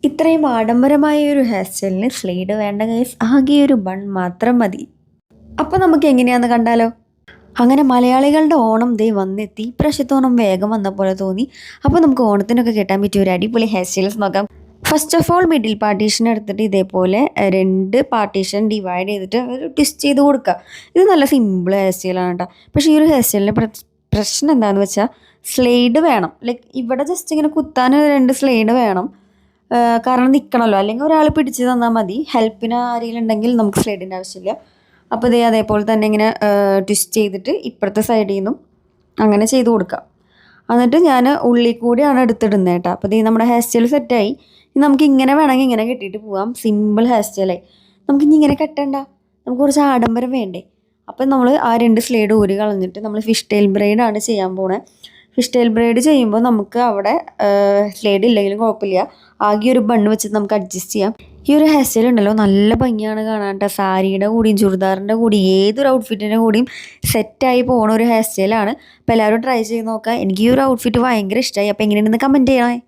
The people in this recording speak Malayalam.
ഇത്രയും ആഡംബരമായ ഒരു ഹെയർ സ്റ്റൈലിന് സ്ലീഡ് വേണ്ട ഗൈസ്, ആകെ ഒരു ബൺ മാത്രം മതി. അപ്പോൾ നമുക്ക് എങ്ങനെയാണെന്ന് കണ്ടാലോ? അങ്ങനെ മലയാളികളുടെ ഓണം ദേ വന്നെത്തി. ഇപ്രാവശ്യത്തെ ഓണം വേഗം വന്ന പോലെ തോന്നി. അപ്പോൾ നമുക്ക് ഓണത്തിനൊക്കെ കെട്ടാൻ പറ്റിയ ഒരു അടിപൊളി ഹെയർ സ്റ്റൈൽസ് നോക്കാം. First of all middle partition എടുത്തിട്ട് ഇതേപോലെ രണ്ട് പാർട്ടീഷൻ ഡിവൈഡ് ചെയ്തിട്ട് ഒരു ട്വിസ്റ്റ് ചെയ്ത് കൊടുക്കുക. ഇത് നല്ല സിമ്പിൾ ഹെയർ സ്റ്റൈലാണ് കേട്ടോ. പക്ഷേ ഈ ഒരു ഹെയർ സ്റ്റൈലിൻ്റെ പ്രശ്നം എന്താണെന്ന് വെച്ചാൽ സ്ലൈഡ് വേണം. ലൈക്ക് ഇവിടെ ജസ്റ്റ് ഇങ്ങനെ കുത്താൻ രണ്ട് സ്ലൈഡ് വേണം. കാരണം നിൽക്കണമല്ലോ, അല്ലെങ്കിൽ ഒരാൾ പിടിച്ച് തന്നാൽ മതി. ഹെൽപ്പിന് ആരെങ്കിലും ഉണ്ടെങ്കിൽ നമുക്ക് സ്ലൈഡിൻ്റെ ആവശ്യമില്ല. അപ്പോൾ ഇതേ അതേപോലെ തന്നെ ഇങ്ങനെ ട്വിസ്റ്റ് ചെയ്തിട്ട് ഇപ്പുറത്തെ സൈഡിൽ നിന്നും അങ്ങനെ ചെയ്ത് കൊടുക്കാം. എന്നിട്ട് ഞാൻ ഉള്ളിൽ കൂടിയാണ് എടുത്തിടുന്നത് കേട്ടോ. അപ്പോൾ ഇതേ നമ്മുടെ ഹെയർ സ്റ്റൈൽ സെറ്റായി. ഇനി നമുക്ക് ഇങ്ങനെ വേണമെങ്കിൽ ഇങ്ങനെ കെട്ടിയിട്ട് പോവാം. സിമ്പിൾ ഹെയർ സ്റ്റൈലായി. നമുക്കിനി ഇങ്ങനെ കെട്ടണ്ട, നമുക്ക് കുറച്ച് ആഡംബരം വേണ്ടേ? അപ്പം നമ്മൾ ആ രണ്ട് സ്ലൈഡ് ഊരി കളഞ്ഞിട്ട് നമ്മൾ ഫിഷ് ടെയിൽ ബ്രെയ്ഡാണ് ചെയ്യാൻ പോണത്. ഫിഷ് ടെയിൽ ബ്രെയ്ഡ് ചെയ്യുമ്പോൾ നമുക്ക് അവിടെ സ്ലൈഡ് ഇല്ലെങ്കിലും കുഴപ്പമില്ല. ആകെ ഒരു ബണ്ണ് വെച്ചിട്ട് നമുക്ക് അഡ്ജസ്റ്റ് ചെയ്യാം. ഈ ഒരു ഹെയർ സ്റ്റൈൽ ഉണ്ടല്ലോ, നല്ല ഭംഗിയാണ് കാണാൻ കേട്ടോ. സാരിയുടെ കൂടിയും ചുരിദാറിൻ്റെ കൂടിയും ഏതൊരു ഔട്ട്ഫിറ്റിൻ്റെ കൂടിയും സെറ്റായി പോകുന്ന ഒരു ഹെയർ സ്റ്റൈലാണ്. അപ്പോൾ എല്ലാവരും ട്രൈ ചെയ്ത് നോക്കുക. എനിക്ക് ഈ ഒരു ഔട്ട്ഫിറ്റ് ഭയങ്കര ഇഷ്ടമായി. അപ്പോൾ എങ്ങനെയുണ്ടെന്ന് കമൻറ്റ് ചെയ്യണേ.